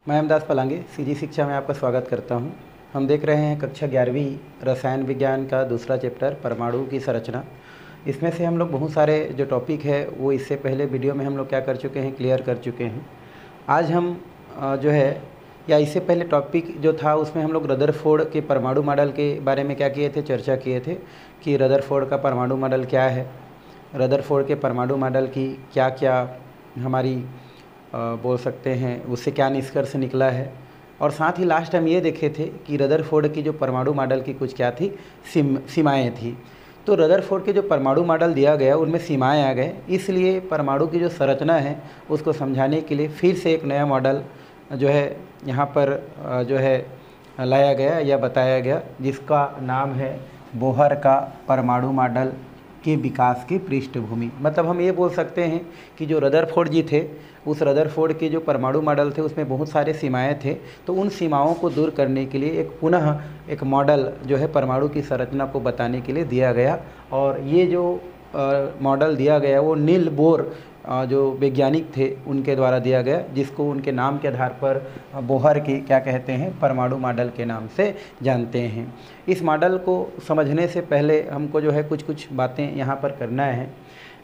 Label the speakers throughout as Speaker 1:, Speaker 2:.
Speaker 1: मैं अहमदास पलांगे सीजी शिक्षा में आपका स्वागत करता हूं। हम देख रहे हैं कक्षा 11वीं रसायन विज्ञान का दूसरा चैप्टर परमाणु की संरचना। इसमें से हम लोग बहुत सारे जो टॉपिक है वो इससे पहले वीडियो में हम लोग क्या कर चुके हैं, क्लियर कर चुके हैं। आज हम जो है या इससे पहले टॉपिक जो था उसमें हम लोग रदरफोर्ड के परमाणु मॉडल के बारे में क्या किए थे, चर्चा किए थे कि रदरफोर्ड का परमाणु मॉडल क्या है, रदरफोर्ड के परमाणु मॉडल की क्या क्या हमारी बोल सकते हैं उससे क्या निष्कर्ष निकला है। और साथ ही लास्ट टाइम ये देखे थे कि रदरफोर्ड की जो परमाणु मॉडल की कुछ क्या थी, सीमाएँ थी। तो रदरफोर्ड के जो परमाणु मॉडल दिया गया उनमें सीमाएँ आ गए, इसलिए परमाणु की जो संरचना है उसको समझाने के लिए फिर से एक नया मॉडल जो है यहाँ पर जो है लाया गया या बताया गया, जिसका नाम है बोहर का परमाणु मॉडल के विकास की पृष्ठभूमि। मतलब हम ये बोल सकते हैं कि जो रदरफोर्ड जी थे, उस रदरफोर्ड के जो परमाणु मॉडल थे उसमें बहुत सारे सीमाएं थे। तो उन सीमाओं को दूर करने के लिए पुनः एक मॉडल जो है परमाणु की संरचना को बताने के लिए दिया गया। और ये जो मॉडल दिया गया वो नील बोर जो वैज्ञानिक थे उनके द्वारा दिया गया, जिसको उनके नाम के आधार पर बोहर के क्या कहते हैं, परमाणु मॉडल के नाम से जानते हैं। इस मॉडल को समझने से पहले हमको जो है कुछ बातें यहाँ पर करना है।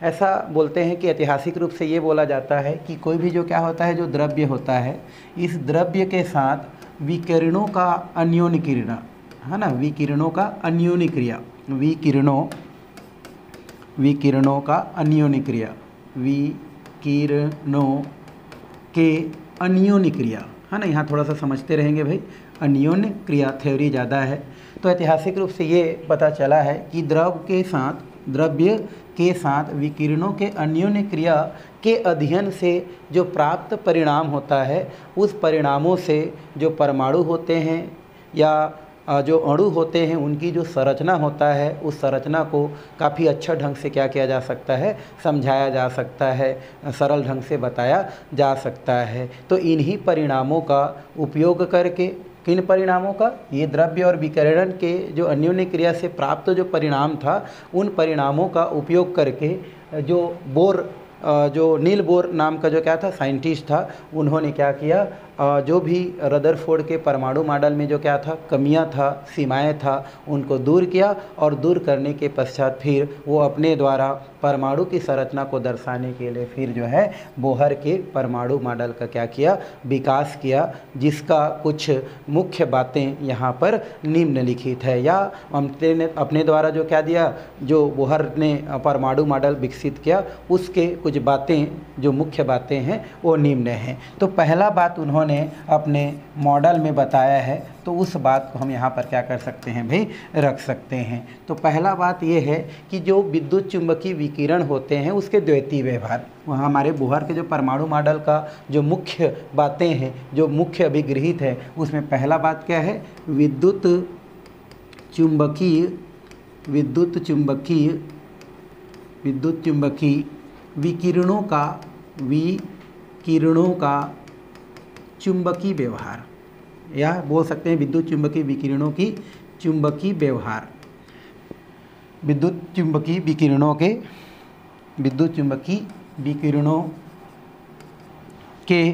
Speaker 1: ऐसा बोलते हैं कि ऐतिहासिक रूप से ये बोला जाता है कि कोई भी जो क्या होता है, जो द्रव्य होता है, इस द्रव्य के साथ विकिरणों का अन्योन्य क्रिया है ना, विकिरणों का अन्योन्य क्रिया, विकिरणों का अन्योन्य क्रिया, विकिरणों के अन्योन्य क्रिया है ना। यहाँ थोड़ा सा समझते रहेंगे भाई, अन्योन्य क्रिया थ्योरी ज़्यादा है। तो ऐतिहासिक रूप से ये पता चला है कि द्रव्य के साथ विकिरणों के अन्योन्य क्रिया के अध्ययन से जो प्राप्त परिणाम होता है, उस परिणामों से जो परमाणु होते हैं या जो अणु होते हैं उनकी जो संरचना होता है, उस संरचना को काफ़ी अच्छा ढंग से क्या किया जा सकता है, समझाया जा सकता है, सरल ढंग से बताया जा सकता है। तो इन्हीं परिणामों का उपयोग करके, किन परिणामों का, ये द्रव्य और विकिरण के जो अन्योन्य क्रिया से प्राप्त जो परिणाम था, उन परिणामों का उपयोग करके जो बोर जो नील बोर नाम का जो क्या था साइंटिस्ट था, उन्होंने क्या किया, जो भी रदरफोर्ड के परमाणु मॉडल में जो क्या था, कमियां था, सीमाएं था, उनको दूर किया। और दूर करने के पश्चात फिर वो अपने द्वारा परमाणु की संरचना को दर्शाने के लिए फिर जो है बोहर के परमाणु मॉडल का क्या किया, विकास किया, जिसका कुछ मुख्य बातें यहाँ पर निम्नलिखित है। या हमने अपने द्वारा जो क्या दिया, जो बोहर ने परमाणु मॉडल विकसित किया, उसके कुछ बातें जो मुख्य बातें हैं वो निम्न हैं। तो पहला बात उन्होंने अपने मॉडल में बताया है, तो उस बात को हम यहाँ पर क्या कर सकते हैं भाई, रख सकते हैं। तो पहला बात ये है कि जो विद्युत चुंबकीय विकिरण होते हैं उसके द्वैतीय व्यवहार, वहाँ हमारे बोहर के जो परमाणु मॉडल का जो मुख्य बातें हैं, जो मुख्य अभिगृहित है, उसमें पहला बात क्या है, विद्युत चुंबकीय विकिरणों का चुंबकीय व्यवहार, या बोल सकते हैं विद्युत चुंबकीय विकिरणों की चुंबकीय व्यवहार, विद्युत चुंबकीय विकिरणों के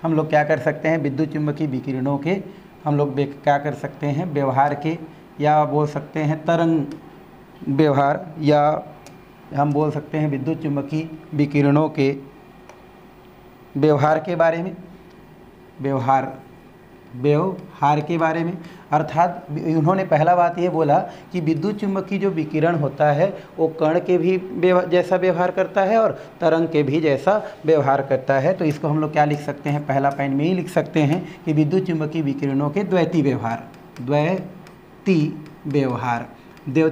Speaker 1: हम लोग क्या कर सकते हैं, विद्युत चुंबकीय विकिरणों के हम लोग क्या कर सकते हैं, व्यवहार के, या बोल सकते हैं तरंग व्यवहार, या हम बोल सकते हैं विद्युत चुंबकीय विकिरणों के व्यवहार के बारे में, व्यवहार के बारे में। अर्थात उन्होंने पहला बात ये बोला कि विद्युत चुंबकीय जो विकिरण होता है वो कण के भी जैसा व्यवहार करता है और तरंग के भी जैसा व्यवहार करता है। तो इसको हम लोग क्या लिख सकते हैं, पहला पॉइंट में ही लिख सकते हैं कि विद्युत चुंबकीय विकिरणों के द्वैतीय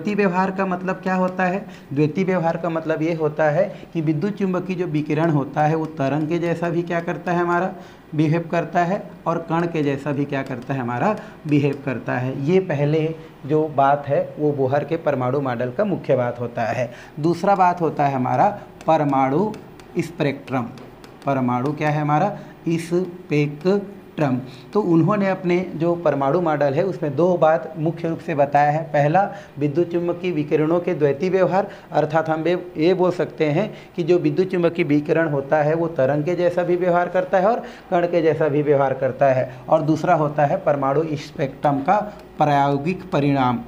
Speaker 1: व्यवहार का मतलब क्या होता है, द्वैतीय व्यवहार का मतलब ये होता है कि विद्युत चुंबकीय जो विकिरण होता है वो तरंग के जैसा भी क्या करता है, हमारा बिहेव करता है, और कण के जैसा भी क्या करता है, हमारा बिहेव करता है। ये पहले जो बात है वो बोहर के परमाणु मॉडल का मुख्य बात होता है। दूसरा बात होता है हमारा परमाणु स्पेक्ट्रम। परमाणु क्या है हमारा, स्पेक्ट्रम। स्पेक्ट्रम। तो उन्होंने अपने जो परमाणु मॉडल है उसमें दो बात मुख्य रूप से बताया है। पहला, विद्युत चुम्बकीय विकिरणों के द्वैती व्यवहार, अर्थात हम ये बोल सकते हैं कि जो विद्युत चुम्बकीय विकिरण होता है वो तरंग के जैसा भी व्यवहार करता है और कण के जैसा भी व्यवहार करता है। और दूसरा होता है परमाणु स्पेक्ट्रम का प्रायोगिक परिणाम।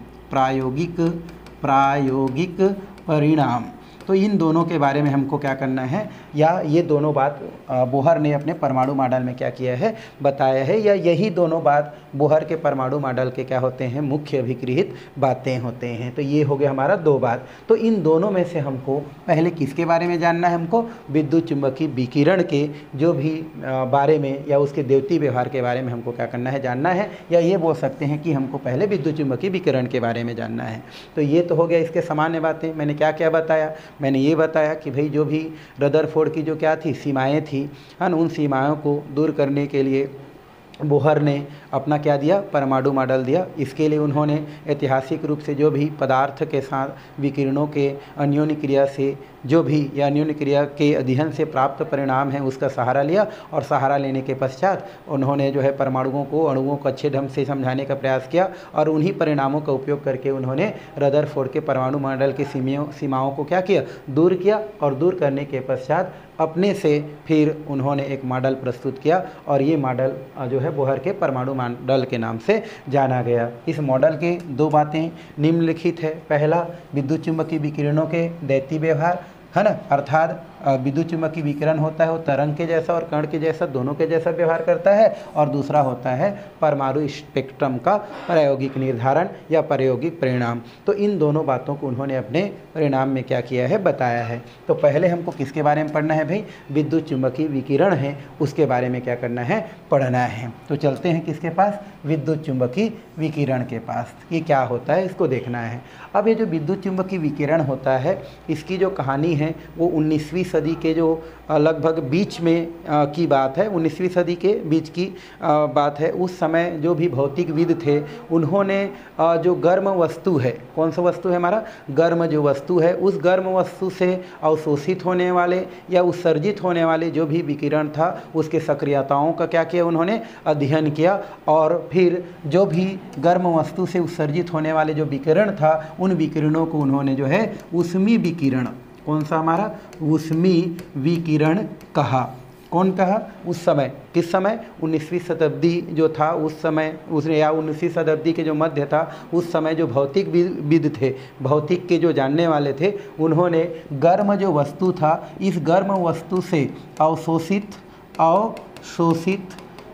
Speaker 1: तो इन दोनों के बारे में हमको क्या करना है, या ये दोनों बात बोहर ने अपने परमाणु मॉडल में क्या किया है, बताया है, या यही दोनों बात बोहर के परमाणु मॉडल के क्या होते हैं, मुख्य अभिगृहित बातें होते हैं। तो ये हो गया हमारा दो बात। तो इन दोनों में से हमको पहले किसके बारे में जानना है, हमको विद्युत चुम्बकीय विकिरण के जो भी बारे में या उसके द्वैती व्यवहार के बारे में हमको क्या करना है, जानना है, या ये बोल सकते हैं कि हमको पहले विद्युत चुम्बकीय विकिरण के बारे में जानना है। तो ये तो हो गया इसके सामान्य बातें। मैंने क्या क्या बताया, मैंने ये बताया कि भाई जो भी रदरफोर्ड की जो क्या थी सीमाएं थी, है ना, उन सीमाओं को दूर करने के लिए बोहर ने अपना क्या दिया, परमाणु मॉडल दिया। इसके लिए उन्होंने ऐतिहासिक रूप से जो भी पदार्थ के साथ विकिरणों के अन्योन्य क्रिया से जो भी या अन्योन्य क्रिया के अध्ययन से प्राप्त परिणाम है उसका सहारा लिया, और सहारा लेने के पश्चात उन्होंने जो है परमाणुओं को, अणुओं को अच्छे ढंग से समझाने का प्रयास किया, और उन्हीं परिणामों का उपयोग करके उन्होंने रदरफोर्ड के परमाणु मॉडल की सीमाओं को क्या किया, दूर किया, और दूर करने के पश्चात अपने से फिर उन्होंने एक मॉडल प्रस्तुत किया, और ये मॉडल जो है बोहर के परमाणु मॉडल के नाम से जाना गया। इस मॉडल के दो बातें निम्नलिखित है। पहला, विद्युत चुम्बकीय विकिरणों के द्वैती व्यवहार, है ना, अर्थात विद्युत चुम्बकीय विकिरण होता है वो तरंग के जैसा और कण के जैसा, दोनों के जैसा व्यवहार करता है। और दूसरा होता है परमाणु स्पेक्ट्रम का प्रायोगिक निर्धारण या प्रायोगिक परिणाम। तो इन दोनों बातों को उन्होंने अपने परिणाम में क्या किया है, बताया है। तो पहले हमको किसके बारे में पढ़ना है भाई, विद्युत चुम्बकीय विकिरण है उसके बारे में क्या करना है, पढ़ना है। तो चलते हैं किसके पास, विद्युत चुम्बकीय विकिरण के पास। ये क्या होता है इसको देखना है। अब ये जो विद्युत चुम्बकीय विकिरण होता है इसकी जो कहानी है वो 19वीं सदी के जो लगभग बीच में की बात है, 19वीं सदी के बीच की बात है। उस समय जो भी भौतिकविद थे उन्होंने जो गर्म वस्तु है, कौन सा वस्तु है हमारा, गर्म जो वस्तु है, उस गर्म वस्तु से अवशोषित होने वाले या उत्सर्जित होने वाले जो भी विकिरण था उसके सक्रियताओं का क्या किया, उन्होंने अध्ययन किया। और फिर जो भी गर्म वस्तु से उत्सर्जित होने वाले जो विकिरण था उन विकिरणों को उन्होंने जो है ऊष्मीय विकिरण, कौन सा हमारा, ऊष्मीय विकिरण कहा। कौन कहा, उस समय, किस समय, 19वीं शताब्दी जो था उस समय, उसने या 19वीं शताब्दी के जो मध्य था उस समय जो भौतिकविद थे, भौतिक के जो जानने वाले थे, उन्होंने गर्म जो वस्तु था इस गर्म वस्तु से अवशोषित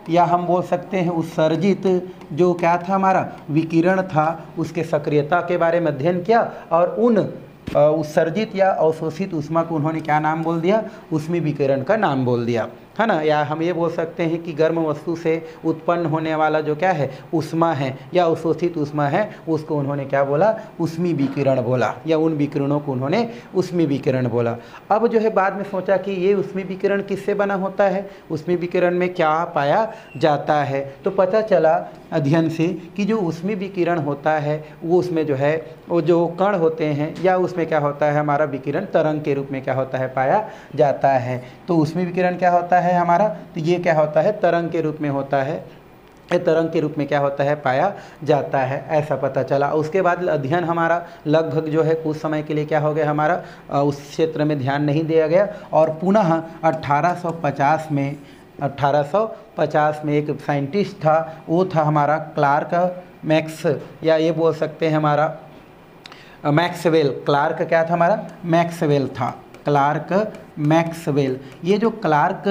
Speaker 1: या हम बोल सकते हैं उत्सर्जित जो क्या था हमारा विकिरण था उसके सक्रियता के बारे में अध्ययन किया, और उन उत्सर्जित या अवशोषित ऊष्मा को उन्होंने क्या नाम बोल दिया, ऊष्मीय विकिरण का नाम बोल दिया, है ना। या हम ये बोल सकते हैं कि गर्म वस्तु से उत्पन्न होने वाला जो क्या है ऊष्मा है या अवशोषित ऊष्मा है उसको उन्होंने क्या बोला, ऊष्मीय विकिरण बोला, या उन विकिरणों को उन्होंने ऊष्मीय विकिरण बोला। अब जो है बाद में सोचा कि ये ऊष्मीय विकिरण किससे बना होता है, ऊष्मीय विकिरण में क्या पाया जाता है। तो पता चला अध्ययन से कि जो ऊष्मीय विकिरण होता है वो उसमें जो है वो जो कण होते हैं या उसमें क्या होता है हमारा विकिरण तरंग के रूप में क्या होता है, पाया जाता है। तो ऊष्मीय विकिरण क्या होता है हमारा, तो ये क्या होता है, तरंग के रूप में होता है, ये तरंग के रूप में क्या होता है, पाया जाता है, ऐसा पता चला। उसके बाद अध्ययन हमारा लगभग जो है कुछ समय के लिए क्या हो गया हमारा, उस क्षेत्र में ध्यान नहीं दिया गया। और पुनः 1850 में एक साइंटिस्ट था, वो था हमारा क्लार्क मैक्स, या ये बोल सकते हैं हमारा मैक्सवेल। क्लार्क क्या था हमारा, मैक्सवेल था, क्लार्क मैक्सवेल। ये जो क्लार्क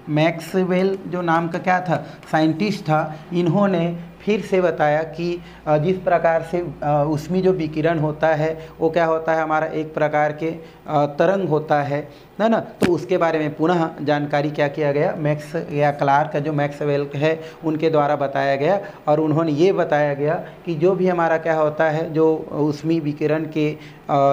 Speaker 1: मैक्सवेल जो नाम का क्या था, साइंटिस्ट था, इन्होंने फिर से बताया कि जिस प्रकार से उसमें जो विकिरण होता है वो क्या होता है हमारा, एक प्रकार के तरंग होता है ना। तो उसके बारे में पुनः जानकारी क्या किया गया, मैक्स या क्लार्क का जो मैक्सवेल है उनके द्वारा बताया गया। और उन्होंने ये बताया गया कि जो भी हमारा क्या होता है, जो उसमें विकिरण के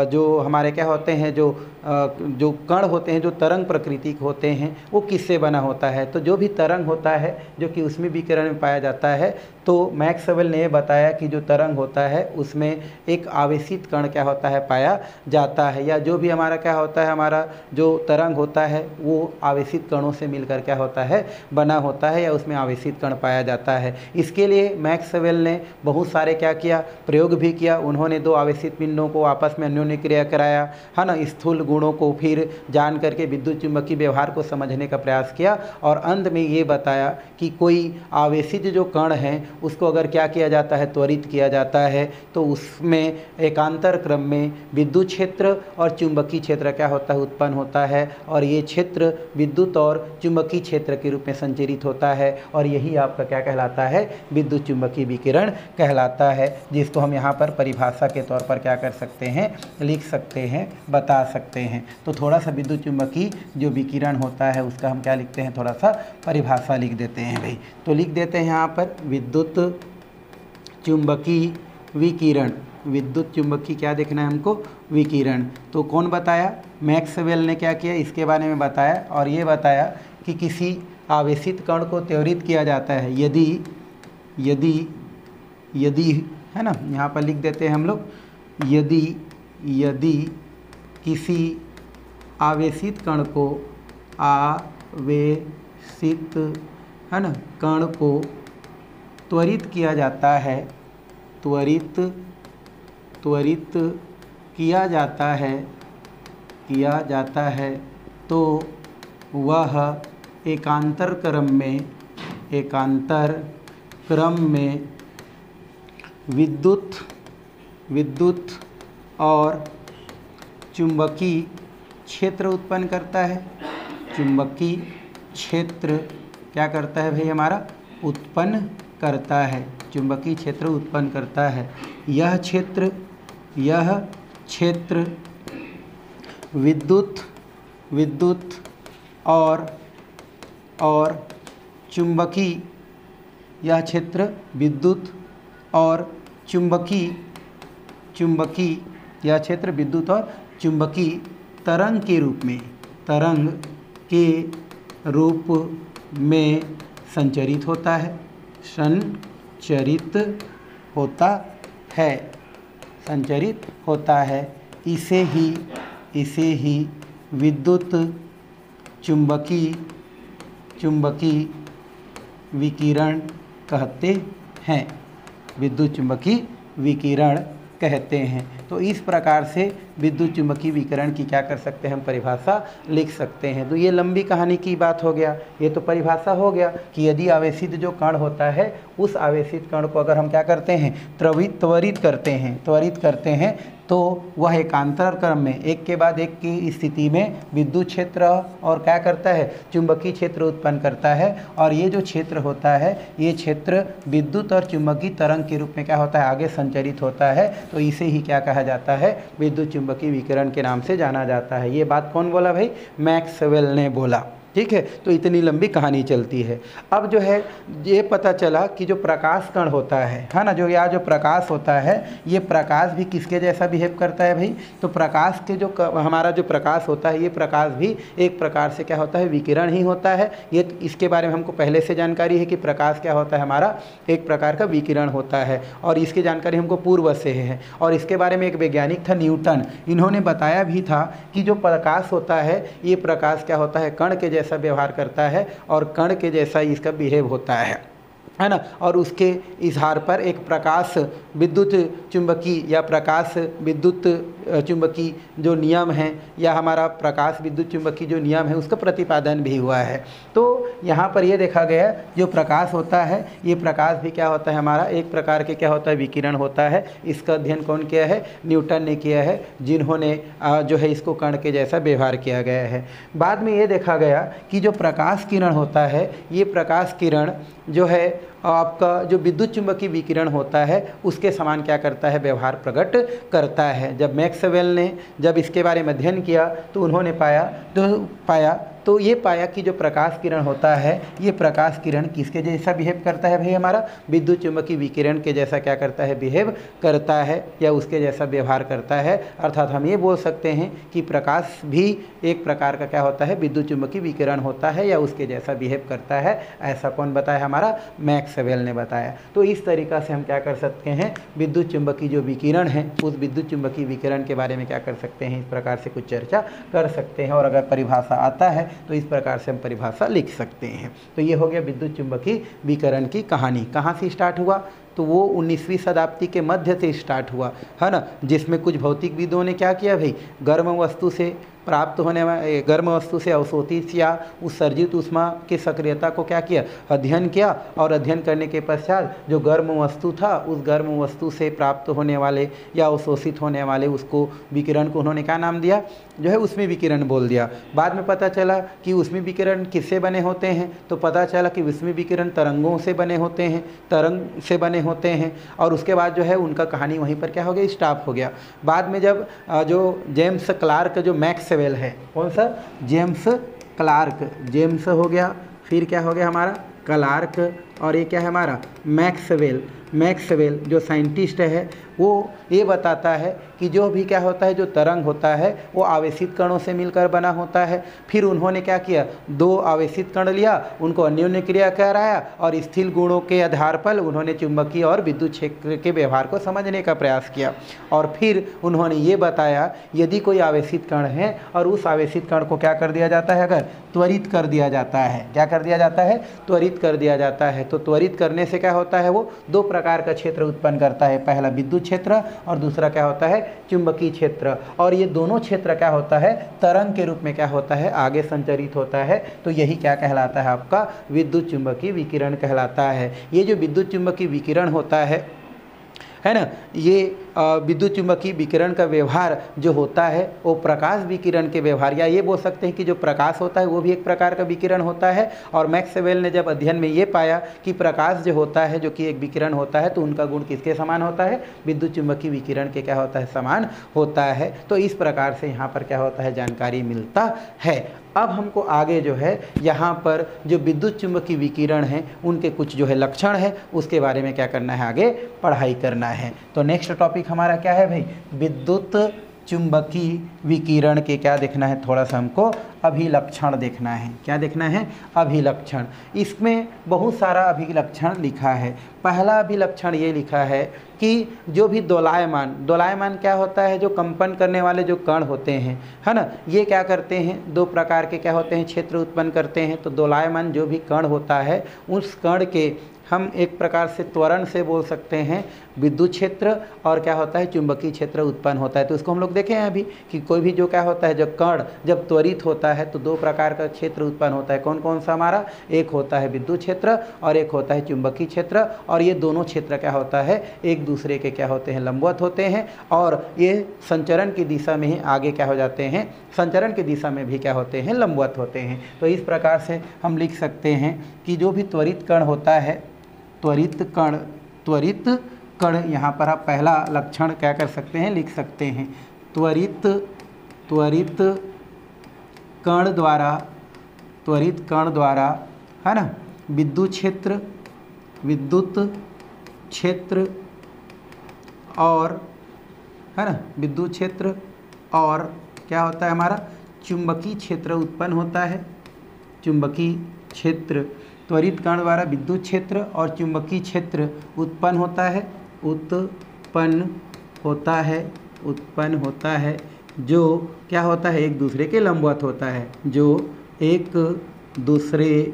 Speaker 1: जो हमारे क्या होते हैं, जो कण होते हैं, जो तरंग प्रकृति के होते हैं, वो किससे बना होता है। तो जो भी तरंग होता है जो कि उसमें विकिरण में पाया जाता है, तो मैक्सवेल ने बताया कि जो तरंग होता है उसमें एक आवेशित कण क्या होता है, पाया जाता है। या जो भी हमारा क्या होता है, हमारा जो तरंग होता है वो आवेशित कणों से मिलकर क्या होता है, बना होता है, या उसमें आवेशित कण पाया जाता है। इसके लिए मैक्सवेल ने बहुत सारे क्या किया, प्रयोग भी किया। उन्होंने दो आवेशित पिंडों को आपस में अन्योन्य क्रिया कराया, है ना, स्थूल गुणों को फिर जान करके विद्युत चुंबकीय व्यवहार को समझने का प्रयास किया, और अंत में ये बताया कि कोई आवेशित जो कण है उसको अगर क्या किया जाता है, त्वरित किया जाता है, तो उसमें एकांतर क्रम में विद्युत क्षेत्र और चुंबकीय क्षेत्र क्या होता है, उत्पन्न होता है, और ये क्षेत्र विद्युत और चुंबकीय क्षेत्र के रूप में संचरित होता है, और यही आपका क्या कहलाता है, विद्युत चुंबकीय विकिरण कहलाता है, जिसको हम यहाँ पर परिभाषा के तौर पर क्या कर सकते हैं, लिख सकते हैं, बता सकते हैं। तो थोड़ा सा विद्युत चुंबकीय जो विकिरण होता है उसका हम क्या लिखते हैं, थोड़ा सा परिभाषा लिख देते हैं भाई। तो लिख देते हैं यहाँ पर विद्युत चुंबकीय विकिरण। विद्युत चुंबकीय क्या देखना है हमको, विकिरण। तो कौन बताया, मैक्सवेल ने क्या किया, इसके बारे में बताया, और ये बताया कि किसी आवेशित कण को त्वरित किया जाता है यदि है ना, यहाँ पर लिख देते हैं हम लोग, यदि किसी आवेशित कण को है ना, कण को त्वरित किया जाता है, त्वरित किया जाता है, तो वह एकांतर क्रम में विद्युत और चुंबकीय क्षेत्र उत्पन्न करता है। चुंबकीय क्षेत्र क्या करता है भाई, हमारा उत्पन्न करता है, चुंबकीय क्षेत्र उत्पन्न करता है। यह क्षेत्र विद्युत और चुंबकीय, यह क्षेत्र विद्युत और चुंबकीय, यह क्षेत्र विद्युत और चुंबकीय तरंग के रूप में संचरित होता है। इसे ही विद्युत चुंबकीय विकिरण कहते हैं। विद्युत चुंबकीय विकिरण कहते हैं। तो इस प्रकार से विद्युत चुंबकीय विकिरण की क्या कर सकते हैं, हम परिभाषा लिख सकते हैं। तो ये लंबी कहानी की बात हो गया, ये तो परिभाषा हो गया कि यदि आवेशित जो कण होता है उस आवेशित कण को अगर हम क्या करते हैं, त्वरित करते हैं तो वह एकांतर क्रम में एक के बाद एक की स्थिति में विद्युत क्षेत्र और क्या करता है, चुंबकीय क्षेत्र उत्पन्न करता है। और ये जो क्षेत्र होता है, ये क्षेत्र विद्युत और चुंबकीय तरंग के रूप में क्या होता है, आगे संचरित होता है। तो इसे ही क्या कहा जाता है, विद्युत चुंबकीय विकिरण के नाम से जाना जाता है। ये बात कौन बोला भाई, मैक्सवेल ने बोला। ठीक है, तो इतनी लंबी कहानी चलती है। अब जो है ये पता चला कि जो प्रकाश कण होता है ना, जो यहाँ जो प्रकाश होता है, ये प्रकाश भी किसके जैसा बिहेव करता है भाई, तो प्रकाश के जो हमारा जो प्रकाश होता है, ये प्रकाश भी एक प्रकार से क्या होता है, विकिरण ही होता है। ये इसके बारे में हमको पहले से जानकारी है कि प्रकाश क्या होता है, हमारा एक प्रकार का विकिरण होता है, और इसकी जानकारी हमको पूर्व से है। और इसके बारे में एक वैज्ञानिक था न्यूटन, इन्होंने बताया भी था कि जो प्रकाश होता है, ये प्रकाश क्या होता है, कण के जैसा व्यवहार करता है और कण के जैसा ही इसका बिहेव होता है ना। और उसके इजहार पर एक प्रकाश विद्युत चुंबकीय या प्रकाश विद्युत चुंबकीय जो नियम है, या हमारा प्रकाश विद्युत चुंबकीय जो नियम है, उसका प्रतिपादन भी हुआ है। तो यहाँ पर ये देखा गया जो प्रकाश होता है, ये प्रकाश भी क्या होता है, हमारा एक प्रकार के क्या होता है, विकिरण होता है। इसका अध्ययन कौन किया है, न्यूटन ने किया है, जिन्होंने जो है इसको कण के जैसा व्यवहार किया गया है। बाद में ये देखा गया कि जो प्रकाश किरण होता है, ये प्रकाश किरण जो है आपका जो विद्युत चुंबकीय विकिरण होता है उसके समान क्या करता है, व्यवहार प्रकट करता है। जब मैक्सवेल ने जब इसके बारे में अध्ययन किया तो उन्होंने पाया तो ये पाया कि जो प्रकाश किरण होता है ये प्रकाश किरण किसके जैसा बिहेव करता है भाई, हमारा विद्युत चुम्बकीय विकिरण के जैसा क्या करता है, बिहेव करता है या उसके जैसा व्यवहार करता है। अर्थात हम ये बोल सकते हैं कि प्रकाश भी एक प्रकार का क्या होता है, विद्युत चुम्बकीय विकिरण होता है या उसके जैसा बिहेव करता है। ऐसा कौन बताया, हमारा मैक्सवेल ने बताया। तो इस तरीक़ा से हम क्या कर सकते हैं, विद्युत चुम्बकीय जो विकिरण है उस विद्युत चुम्बकीय विकिरण के बारे में क्या कर सकते हैं, इस प्रकार से कुछ चर्चा कर सकते हैं। और अगर परिभाषा आता है तो इस प्रकार से हम परिभाषा लिख सकते हैं। तो ये हो गया विद्युत चुम्बकीय विकिरण की कहानी। कहाँ से स्टार्ट हुआ, तो वो 19वीं शताब्दी के मध्य से स्टार्ट हुआ है ना, जिसमें कुछ भौतिकविदों ने क्या किया भाई, गर्म वस्तु से प्राप्त होने वाले गर्म वस्तु से अवशोषित या उत्सर्जित ऊष्मा की सक्रियता को क्या किया, अध्ययन किया। और अध्ययन करने के पश्चात जो गर्म वस्तु था उस गर्म वस्तु से प्राप्त होने वाले या अवशोषित होने वाले उसको विकिरण को उन्होंने क्या नाम दिया, जो है उसमें विकिरण बोल दिया। बाद में पता चला कि उसमें विकिरण किससे बने होते हैं, तो पता चला कि उसमें विकिरण तरंगों से बने होते हैं, तरंग से बने होते हैं। और उसके बाद जो है उनका कहानी वहीं पर क्या हो गया, स्टॉप हो गया। बाद में जब जो जेम्स क्लार्क जो मैक्सवेल है, कौन सा, जेम्स क्लार्क, जेम्स हो गया, फिर क्या हो गया हमारा क्लार्क, और ये क्या है हमारा मैक्सवेल। मैक्सवेल जो साइंटिस्ट है वो ये बताता है कि जो भी क्या होता है, जो तरंग होता है वो आवेशित कणों से मिलकर बना होता है। फिर उन्होंने क्या किया, दो आवेशित कण लिया, उनको अन्योन्य क्रिया कराया और स्थिर गुणों के आधार पर उन्होंने चुंबकीय और विद्युत क्षेत्र के व्यवहार को समझने का प्रयास किया। और फिर उन्होंने ये बताया यदि कोई आवेशित कण है और उस आवेशित कण को क्या कर दिया जाता है, अगर त्वरित कर दिया जाता है, क्या कर दिया जाता है, त्वरित कर दिया जाता है। तो त्वरित करने से क्या होता है, वो दो प्रकार का क्षेत्र उत्पन्न करता है, पहला विद्युत क्षेत्र और दूसरा क्या होता है, चुंबकीय क्षेत्र। और ये दोनों क्षेत्र क्या होता है, तरंग के रूप में क्या होता है, आगे संचरित होता है। तो यही क्या कहलाता है, आपका विद्युत चुंबकीय विकिरण कहलाता है। ये जो विद्युत चुंबकीय विकिरण होता है ना, ये विद्युत चुम्बकीय विकिरण का व्यवहार जो होता है वो प्रकाश विकिरण के व्यवहार, या ये बोल सकते हैं कि जो प्रकाश होता है वो भी एक प्रकार का विकिरण होता है। और मैक्सवेल ने जब अध्ययन में ये पाया कि प्रकाश जो होता है, जो कि एक विकिरण होता है, तो उनका गुण किसके समान होता है, विद्युत चुम्बकीय विकिरण के क्या होता है, समान होता है। तो इस प्रकार से यहाँ पर क्या होता है, जानकारी मिलता है। अब हमको आगे जो है यहाँ पर जो विद्युत चुम्बकीय विकिरण है उनके कुछ जो है लक्षण है उसके बारे में क्या करना है, आगे पढ़ाई करना है। तो नेक्स्ट टॉपिक हमारा क्या है भाई, विद्युत चुंबकीय विकिरण के क्या देखना है, थोड़ा सा हमको अभिलक्षण देखना है। क्या देखना है, अभिलक्षण। इसमें बहुत सारा अभिलक्षण लिखा है। पहला अभिलक्षण ये लिखा है कि जो भी दोलायमान, दोलायमान क्या होता है, जो कंपन करने वाले जो कण होते हैं, है ना, ये क्या करते हैं, दो प्रकार के क्या होते हैं, क्षेत्र उत्पन्न करते हैं। तो दोलायमान जो भी कण होता है उस कण के हम एक प्रकार से त्वरण से बोल सकते हैं विद्युत क्षेत्र, और क्या होता है, चुंबकीय क्षेत्र उत्पन्न होता है। तो इसको हम लोग देखें अभी कि कोई भी जो क्या होता है, जो कण जब त्वरित होता है तो दो प्रकार का क्षेत्र उत्पन्न होता है। कौन कौन सा हमारा, एक होता है विद्युत क्षेत्र और एक होता है चुंबकीय क्षेत्र। और ये दोनों क्षेत्र क्या होता है, एक दूसरे के क्या होते हैं, लंबवत होते हैं। और ये संचरण की दिशा में ही आगे क्या हो जाते हैं, संचरण की दिशा में भी क्या होते हैं, लंबवत होते हैं। तो इस प्रकार से हम लिख सकते हैं कि जो भी त्वरित कण होता है, त्वरित कण, यहाँ पर आप पहला लक्षण क्या कर सकते हैं, लिख सकते हैं, त्वरित कण द्वारा है ना, विद्युत क्षेत्र और है ना, विद्युत क्षेत्र और क्या होता है हमारा, चुंबकीय क्षेत्र उत्पन्न होता है। चुंबकीय क्षेत्र, त्वरित कण द्वारा विद्युत क्षेत्र और चुंबकीय क्षेत्र उत्पन्न होता है, जो क्या होता है, एक दूसरे के लंबवत होता है, जो एक दूसरे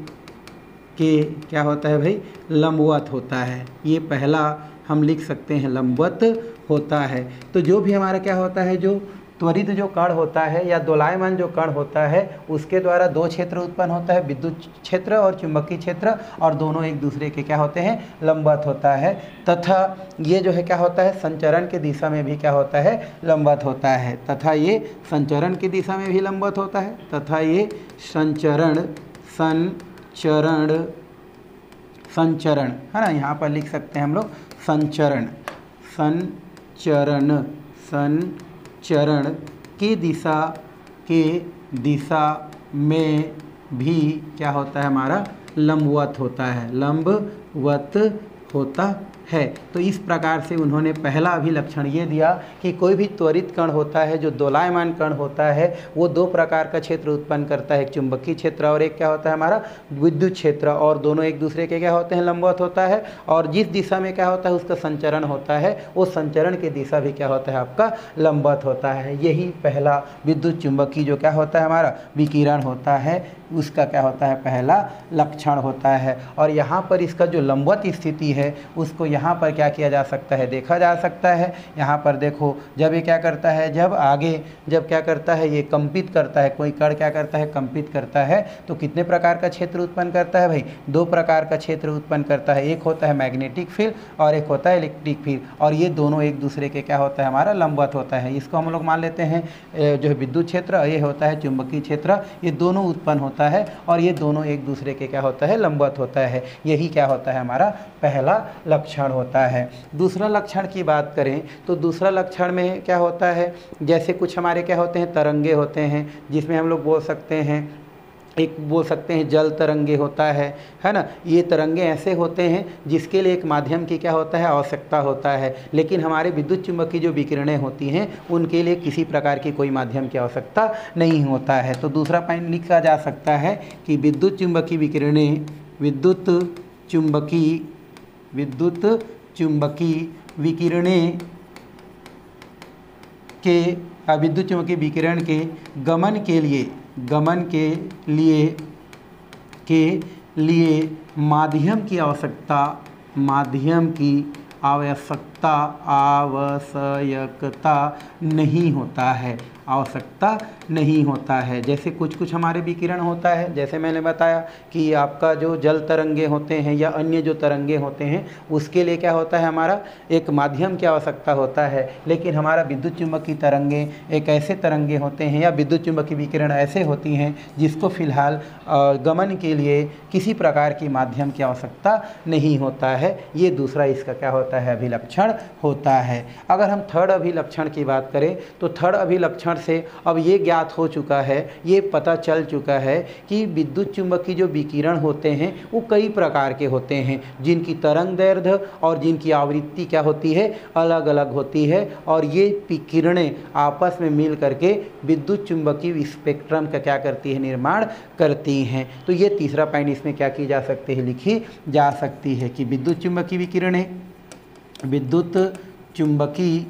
Speaker 1: के क्या होता है भाई, लंबवत होता है। ये पहला हम लिख सकते हैं, लंबवत होता है। तो जो भी हमारा क्या होता है, जो त्वरित जो कण होता है या दोलायमान जो कण होता है उसके द्वारा दो क्षेत्र उत्पन्न होता है, विद्युत क्षेत्र और चुंबकीय क्षेत्र, और दोनों एक दूसरे के क्या होते हैं, लंबवत होता है। तथा ये जो है क्या होता है, संचरण की दिशा में भी क्या होता है, लंबवत होता है। तथा ये संचरण की दिशा में भी लंबवत होता है। तथा ये संचरण है ना, यहाँ पर लिख सकते हैं हम लोग संचरण की दिशा में भी क्या होता है हमारा, लंबवत होता है, लंबवत होता है। तो इस प्रकार से उन्होंने पहला अभिलक्षण ये दिया कि कोई भी त्वरित कण होता है, जो दोलायमान कण होता है, वो दो प्रकार का क्षेत्र उत्पन्न करता है, एक चुंबकीय क्षेत्र और एक क्या होता है हमारा विद्युत क्षेत्र, और दोनों एक दूसरे के क्या होते हैं, लंबवत होता है। और जिस दिशा में क्या होता है उसका संचरण होता है, वो संचरण की दिशा भी क्या होता है आपका लंबवत होता है। यही पहला विद्युत चुंबकीय जो क्या होता है हमारा विकिरण होता है, उसका क्या होता है पहला लक्षण होता है। और यहाँ पर इसका जो लंबवत स्थिति है उसको यहाँ पर क्या किया जा सकता है, देखा जा सकता है। यहाँ पर देखो, जब ये क्या करता है, जब क्या करता है, ये कंपित करता है, कोई कण क्या करता है, कंपित करता है, तो कितने प्रकार का क्षेत्र उत्पन्न करता है भाई, दो प्रकार का क्षेत्र उत्पन्न करता है। एक होता है मैग्नेटिक फील्ड और एक होता है इलेक्ट्रिक फील्ड, और ये दोनों एक दूसरे के क्या होता है हमारा लंबवत होता है। इसको हम लोग मान लेते हैं जो है विद्युत क्षेत्र, ये होता है चुंबकीय क्षेत्र, ये दोनों उत्पन्न होता है और ये दोनों एक दूसरे के क्या होता है लंबवत होता है। यही क्या होता है हमारा पहला लक्षण होता है। दूसरा लक्षण की बात करें तो दूसरा लक्षण में क्या होता है, जैसे कुछ हमारे क्या होते हैं तरंगे होते हैं, जिसमें हम लोग बोल सकते हैं, एक बोल सकते हैं जल तरंगे होता है ना। ये तरंगे ऐसे होते हैं जिसके लिए एक माध्यम की क्या होता है आवश्यकता होता है, लेकिन हमारे विद्युत चुंबकीय जो विकिरणें होती हैं उनके लिए किसी प्रकार की कोई माध्यम की आवश्यकता नहीं होता है। तो दूसरा पॉइंट लिखा जा सकता है कि विद्युत चुंबकीय विकिरणें विद्युत चुंबकीय विकिरणें के विद्युत चुंबकीय विकिरण के गमन के लिए माध्यम की आवश्यकता नहीं होता है, आवश्यकता नहीं होता है। जैसे कुछ हमारे विकिरण होता है, जैसे मैंने बताया कि आपका जो जल तरंगे होते हैं या अन्य जो तरंगे होते हैं उसके लिए क्या होता है हमारा एक माध्यम की आवश्यकता होता है, लेकिन हमारा विद्युत चुंबकीय तरंगे एक ऐसे तरंगे होते हैं या विद्युत चुंबकीय विकिरण ऐसे होती हैं जिसको फिलहाल गमन के लिए किसी प्रकार की माध्यम की आवश्यकता नहीं होता है। ये दूसरा इसका क्या होता है अभिलक्षण होता है। अगर हम थर्ड अभिलक्षण की बात करें तो थर्ड अभिलक्षण से अब ये ज्ञात हो चुका है, ये पता चल चुका है कि विद्युत चुंबकीय जो विकिरण होते हैं वो कई प्रकार के होते हैं, जिनकी तरंग दैर्ध्य और जिनकी आवृत्ति क्या होती है अलग अलग होती है, और ये विकिरणें आपस में मिल करके विद्युत चुंबकीय स्पेक्ट्रम का क्या करती है निर्माण करती हैं। तो ये तीसरा पॉइंट इसमें क्या की जा सकती है लिखी जा सकती है कि विद्युत चुंबकीय विकिरणें विद्युत चुंबकीय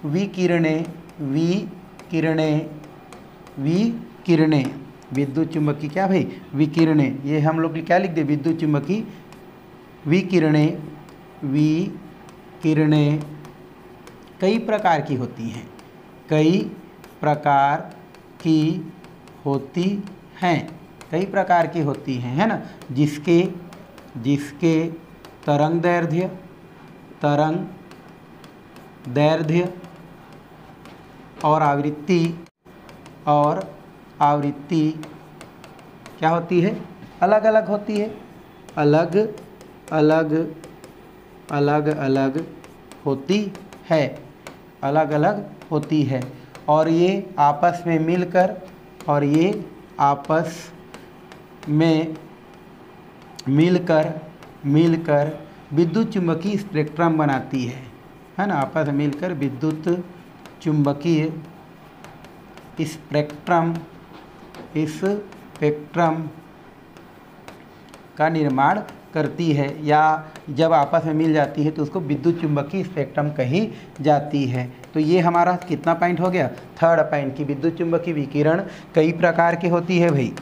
Speaker 1: विकिरणें विद्युत चुंबकीय क्या भाई विकिरणें, ये हम लोग क्या लिख दे विद्युत चुंबकीय विकिरणें कई प्रकार की होती हैं, कई प्रकार की होती हैं है ना, जिसके तरंग दैर्ध्य और आवृत्ति क्या होती है अलग अलग होती है, अलग अलग होती है, और ये आपस में मिलकर विद्युत चुंबकीय स्पेक्ट्रम बनाती है ना, आपस में मिलकर विद्युत चुंबकीय स्पेक्ट्रम का निर्माण करती है, या जब आपस में मिल जाती है तो उसको विद्युत चुंबकीय स्पेक्ट्रम कही जाती है। तो ये हमारा कितना पॉइंट हो गया थर्ड पॉइंट की विद्युत चुंबकीय विकिरण कई प्रकार की होती है भाई,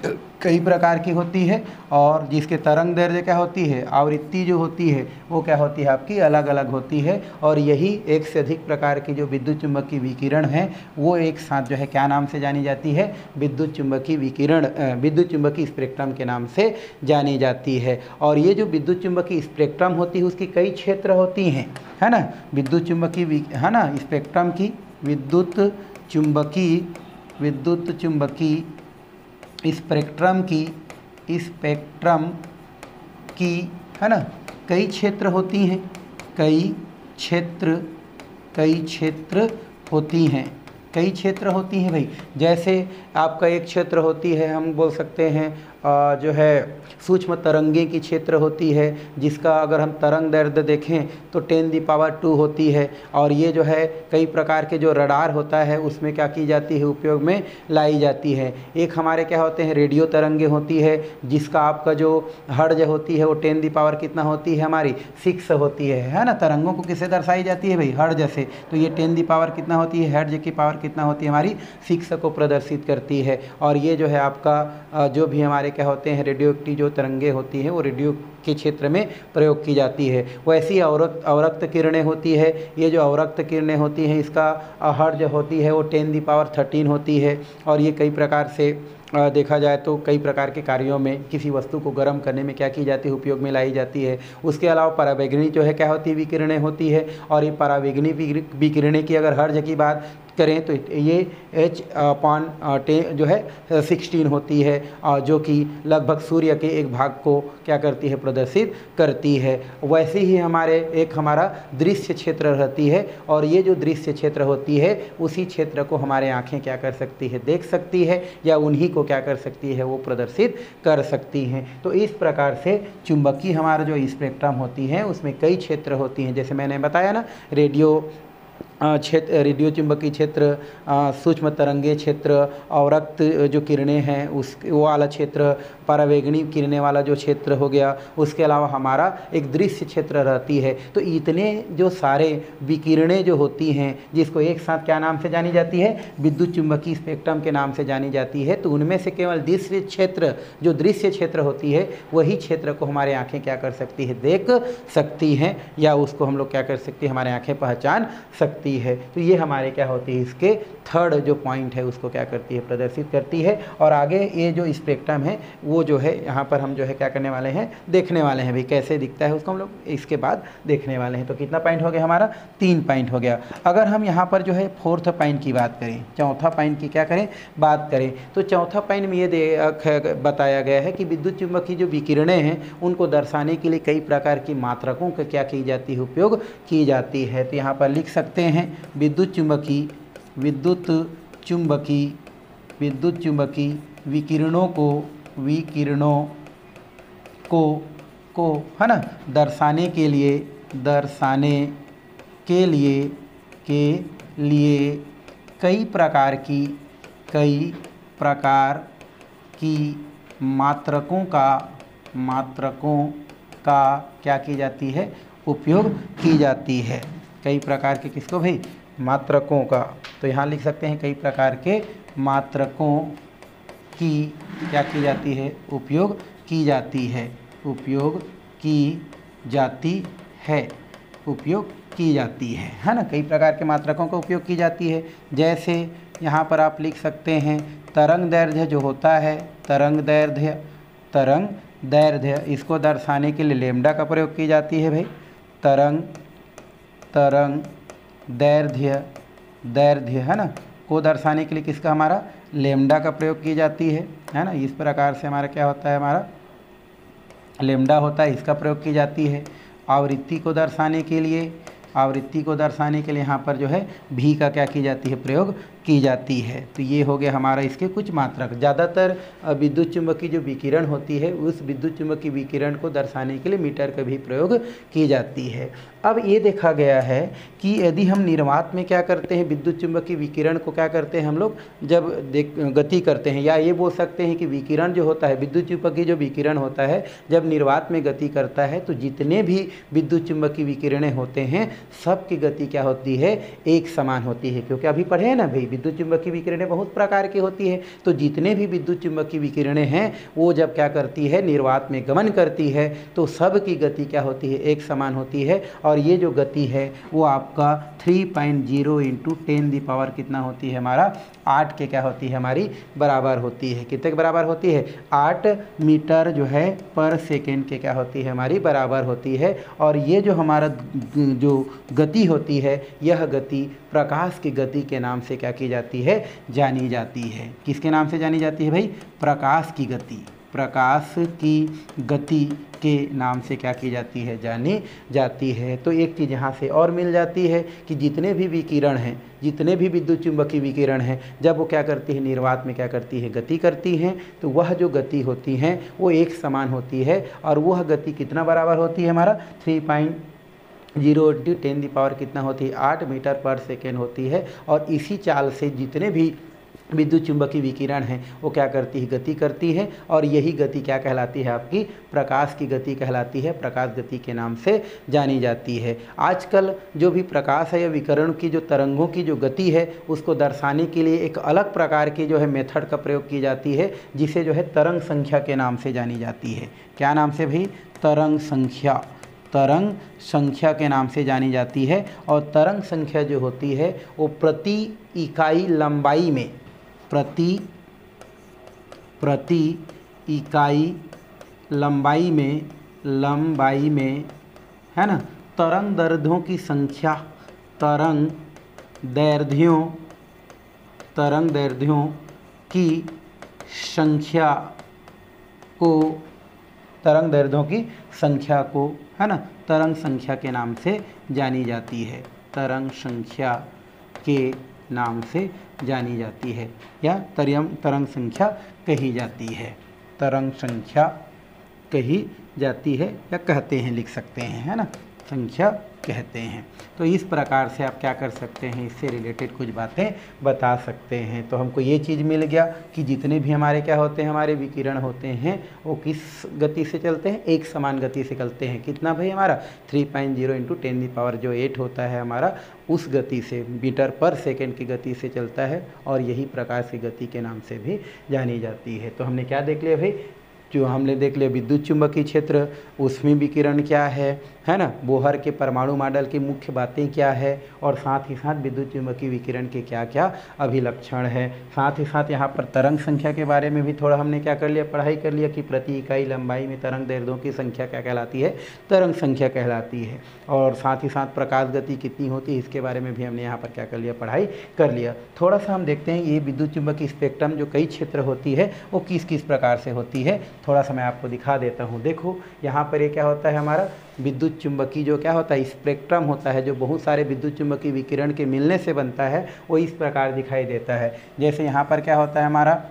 Speaker 1: कई प्रकार की होती है, और जिसके तरंग दैर्ध्य क्या होती है आवृत्ति जो होती है वो क्या होती है आपकी अलग अलग होती है, और यही एक से अधिक प्रकार की जो विद्युत चुंबकीय विकिरण है वो एक साथ जो है क्या नाम से जानी जाती है विद्युत चुंबकीय विकिरण विद्युत चुंबकीय स्पेक्ट्रम के नाम से जानी जाती है। और ये जो विद्युत चुंबकीय स्पेक्ट्रम होती है उसकी कई क्षेत्र होती हैं है ना, विद्युत चुंबकीय है ना स्पेक्ट्रम की विद्युत चुंबकीय स्पेक्ट्रम की है ना कई क्षेत्र होती हैं, कई क्षेत्र होती हैं कई क्षेत्र होती हैं भाई। जैसे आपका एक क्षेत्र होती है, हम बोल सकते हैं जो है सूक्ष्म तरंगे की क्षेत्र होती है, जिसका अगर हम तरंग दैर्ध्य देखें तो 10⁻² होती है। और ये जो है कई प्रकार के जो रडार होता है उसमें क्या की जाती है, उपयोग में लाई जाती है। एक हमारे क्या होते हैं, रेडियो तरंगे होती है, जिसका आपका जो हर्ज होती है वो 10 कितना होती है हमारी 6 होती है ना। तरंगों को किससे दर्शाई जाती है भाई, हर्ज से। तो ये 10 कितना होती है, हर्ज की पावर कितना होती है हमारी 6 को प्रदर्शित करती है। और ये जो है आपका जो भी हमारे क्या होते हैं रेडियो एक्टिव जो तरंगे होती हैं वो रेडियो के क्षेत्र में प्रयोग की जाती है। वैसी अवरक्त किरणें होती है। ये जो अवरक्त किरणें होती हैं इसका हर्ज होती है वो 10⁻13 होती है। और ये कई प्रकार से देखा जाए तो कई प्रकार के कार्यों में किसी वस्तु को गर्म करने में क्या की जाती है, उपयोग में लाई जाती है। उसके अलावा परावैंगनी जो है क्या होती है, विकिरणें होती है। और ये परावैंगनी विकिरणें की अगर हर्ज की बात करें तो ये H/10 जो है 16 होती है, जो कि लगभग सूर्य के एक भाग को क्या करती है, प्रदर्शित करती है। वैसे ही हमारे एक हमारा दृश्य क्षेत्र रहती है। और ये जो दृश्य क्षेत्र होती है उसी क्षेत्र को हमारे आँखें क्या कर सकती है, देख सकती है, या उन्हीं को क्या कर सकती है, वो प्रदर्शित कर सकती हैं। तो इस प्रकार से चुंबकीय हमारा जो स्पेक्ट्रम होती है उसमें कई क्षेत्र होती हैं। जैसे मैंने बताया ना, रेडियो चुंबकीय क्षेत्र, सूक्ष्म तरंगे क्षेत्र, अवरक्त जो किरणें हैं उस वो वाला क्षेत्र, परावैंगनी किरणें वाला जो क्षेत्र हो गया। उसके अलावा हमारा एक दृश्य क्षेत्र रहती है। तो इतने जो सारे विकिरणें जो होती हैं जिसको एक साथ क्या नाम से जानी जाती है, विद्युत चुंबकीय स्पेक्ट्रम के नाम से जानी जाती है। तो उनमें से केवल दृश्य क्षेत्र, जो दृश्य क्षेत्र होती है वही क्षेत्र को हमारे आँखें क्या कर सकती है, देख सकती हैं, या उसको हम लोग क्या कर सकती है, हमारे आँखें पहचान सकती है। तो ये हमारे क्या होती है, इसके थर्ड जो पॉइंट है उसको क्या करती है, प्रदर्शित करती है। और आगे ये जो स्पेक्ट्रम है वो जो है यहाँ पर हम जो है क्या करने वाले हैं, देखने वाले हैं भाई कैसे दिखता है उसको हम लोग इसके बाद देखने वाले हैं। तो कितना पॉइंट हो गया हमारा, 3 पॉइंट हो गया। अगर हम यहाँ पर जो है 4th पॉइंट की बात करें, चौथा पॉइंट की क्या करें, बात करें, तो चौथा पॉइंट में ये बताया गया है कि विद्युत चुंबकीय जो विकिरणें हैं उनको दर्शाने के लिए कई प्रकार की मात्रकों का क्या की जाती है, उपयोग की जाती है। तो यहाँ पर लिख सकते हैं विद्युत चुंबकीय विकिरणों को है ना दर्शाने के लिए कई प्रकार की मात्रकों का क्या की जाती है, उपयोग की जाती है। कई प्रकार के किसको भाई, मात्रकों का। तो यहाँ लिख सकते हैं कई प्रकार के मात्रकों की क्या की जाती है, उपयोग की जाती है, है ना। कई प्रकार के मात्रकों का उपयोग की जाती है। जैसे यहाँ पर आप लिख सकते हैं तरंग दैर्ध्य जो होता है, तरंग दैर्ध्य इसको दर्शाने के लिए लैम्डा का प्रयोग की जाती है भाई। तरंग दैर्ध्य है ना को दर्शाने के लिए किसका, हमारा लैम्डा का प्रयोग की जाती है ना। इस प्रकार से हमारा क्या होता है, हमारा लैम्डा होता है, इसका प्रयोग की जाती है। आवृत्ति को दर्शाने के लिए यहाँ पर जो है भी का क्या की जाती है, प्रयोग की जाती है। तो ये हो गया हमारा इसके कुछ मात्रक। ज़्यादातर विद्युत चुंबकीय जो विकिरण होती है उस विद्युत चुंबकीय विकिरण को दर्शाने के लिए मीटर का भी प्रयोग की जाती है। अब ये देखा गया है कि यदि हम निर्वात में क्या करते हैं, विद्युत चुंबकीय विकिरण को क्या करते हैं हम लोग, जब गति करते हैं, या ये बोल सकते हैं कि विकिरण जो होता है, विद्युत चुंबकीय जो विकिरण होता है जब निर्वात में गति करता है तो जितने भी विद्युत चुंबकीय विकिरणें होते हैं सबकी गति क्या होती है, एक समान होती है। क्योंकि अभी पढ़े हैं ना भाई, विद्युत चुंबकीय विकिरणें बहुत प्रकार की होती है। तो जितने भी विद्युत चुंबकीय विकिरणें हैं वो जब क्या करती है, निर्वात में गमन करती है तो सब की गति क्या होती है, एक समान होती है। और ये जो गति है वो आपका 3.0 × 10⁻, कितना होती है हमारा, 8 के क्या होती है, हमारी बराबर होती है। कितने के बराबर होती है, 8 मीटर जो है पर सेकेंड के क्या होती है, हमारी बराबर होती है। और ये जो हमारा जो गति होती है, यह गति प्रकाश की गति के नाम से क्या की जाती है, जानी जाती है। किसके नाम से जानी जाती है भाई, प्रकाश की गति। प्रकाश की गति के नाम से क्या की जाती है, जानी जाती है। तो एक चीज़ यहाँ से और मिल जाती है कि जितने भी विकिरण हैं, जितने भी विद्युत चुंबकीय विकिरण हैं, जब वो क्या करती है, निर्वात में क्या करती है, गति करती हैं, तो वह जो गति होती हैं वो एक समान होती है। और वह गति कितना बराबर होती है, हमारा 3.0 इंटू 10 कितना होती है, 8 मीटर पर सेकेंड होती है। और इसी चाल से जितने भी विद्युत चुंबकीय विकिरण हैं वो क्या करती है, गति करती है। और यही गति क्या कहलाती है, आपकी प्रकाश की गति कहलाती है, प्रकाश गति के नाम से जानी जाती है। आजकल जो भी प्रकाश है या विकिरण की जो तरंगों की जो गति है उसको दर्शाने के लिए एक अलग प्रकार की जो है मेथड का प्रयोग की जाती है, जिसे जो है तरंग संख्या के नाम से जानी जाती है। क्या नाम से भाई, तरंग संख्या, तरंग संख्या के नाम से जानी जाती है। और तरंग संख्या जो होती है वो प्रति इकाई लंबाई में, प्रति इकाई लंबाई में है ना, तरंग दैर्ध्यों की संख्या, तरंग दैर्ध्यों की संख्या को, तरंग दैर्ध्यों की संख्या को है ना, तरंग संख्या के नाम से जानी जाती है, तरंग संख्या के नाम से जानी जाती है, या तरंग संख्या कही जाती है, तरंग संख्या कही जाती है, या कहते हैं, लिख सकते हैं, है ना, संख्या कहते हैं। तो इस प्रकार से आप क्या कर सकते हैं, इससे रिलेटेड कुछ बातें बता सकते हैं। तो हमको ये चीज़ मिल गया कि जितने भी हमारे क्या होते हैं, हमारे विकिरण होते हैं वो किस गति से चलते हैं, एक समान गति से चलते हैं। कितना भाई, हमारा 3.0 इंटू 10⁸ होता है हमारा, उस गति से, मीटर पर सेकेंड की गति से चलता है। और यही प्रकाश की गति के नाम से भी जानी जाती है। तो हमने क्या देख लिया भाई, जो हमने देख लिया विद्युत चुंबकीय क्षेत्र, उसमें विकिरण क्या है ना, बोहर के परमाणु मॉडल की मुख्य बातें क्या है, और साथ ही साथ विद्युत चुंबकीय विकिरण के क्या क्या अभिलक्षण है। साथ ही साथ यहाँ पर तरंग संख्या के बारे में भी थोड़ा हमने क्या कर लिया, पढ़ाई कर लिया कि प्रति इकाई लंबाई में तरंग दैर्ध्यों की संख्या क्या कहलाती है, तरंग संख्या कहलाती है। और साथ ही साथ प्रकाश गति कितनी होती है, इसके बारे में भी हमने यहाँ पर क्या कर लिया, पढ़ाई कर लिया। थोड़ा सा हम देखते हैं ये विद्युत चुंबकीय स्पेक्ट्रम जो कई क्षेत्र होती है वो किस किस प्रकार से होती है, थोड़ा सा मैं आपको दिखा देता हूँ। देखो यहाँ पर ये क्या होता है, हमारा विद्युत चुंबकीय जो क्या होता है, स्पेक्ट्रम होता है, जो बहुत सारे विद्युत चुंबकीय विकिरण के मिलने से बनता है, वो इस प्रकार दिखाई देता है। जैसे यहाँ पर क्या होता है हमारा,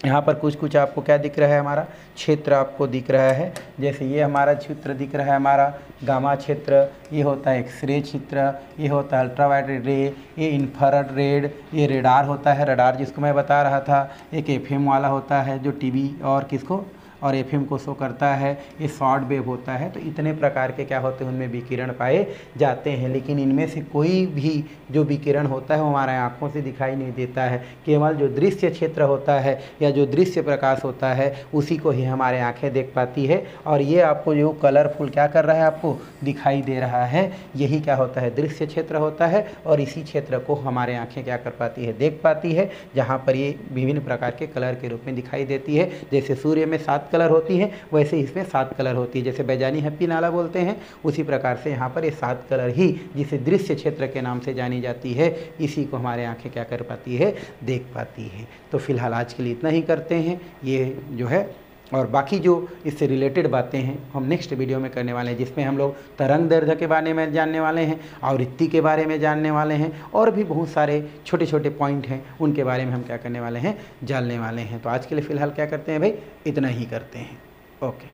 Speaker 1: यहाँ पर कुछ आपको क्या दिख रहा है, हमारा क्षेत्र आपको दिख रहा है। जैसे ये हमारा क्षेत्र दिख रहा है, हमारा गामा क्षेत्र, ये होता है एक्सरे क्षेत्र, ये होता है अल्ट्रावायलेट रे, ये इंफ्रारेड रेड, ये रेडार होता है, रडार जिसको मैं बता रहा था, एक एफएम वाला होता है जो टीवी और किसको और एफएम को शो करता है, ये शॉर्ट वेव होता है। तो इतने प्रकार के क्या होते हैं, उनमें विकिरण पाए जाते हैं। लेकिन इनमें से कोई भी जो विकिरण होता है वो हमारे आँखों से दिखाई नहीं देता है, केवल जो दृश्य क्षेत्र होता है या जो दृश्य प्रकाश होता है उसी को ही हमारे आँखें देख पाती है। और ये आपको जो कलरफुल क्या कर रहा है, आपको दिखाई दे रहा है, यही क्या होता है, दृश्य क्षेत्र होता है। और इसी क्षेत्र को हमारे आँखें क्या कर पाती है, देख पाती है, जहाँ पर ये विभिन्न प्रकार के कलर के रूप में दिखाई देती है। जैसे सूर्य में 7 कलर होती है, वैसे इसमें 7 कलर होती है। जैसे बैजानी हैप्पी नाला बोलते हैं, उसी प्रकार से यहाँ पर ये 7 कलर ही, जिसे दृश्य क्षेत्र के नाम से जानी जाती है, इसी को हमारे आंखें क्या कर पाती है, देख पाती है। तो फिलहाल आज के लिए इतना ही करते हैं, ये जो है। और बाकी जो इससे रिलेटेड बातें हैं हम नेक्स्ट वीडियो में करने वाले हैं, जिसमें हम लोग तरंग दैर्ध्य के बारे में जानने वाले हैं, आवृत्ति के बारे में जानने वाले हैं, और भी बहुत सारे छोटे छोटे पॉइंट हैं उनके बारे में हम क्या करने वाले हैं, जानने वाले हैं। तो आज के लिए फ़िलहाल क्या करते हैं भाई, इतना ही करते हैं। ओके।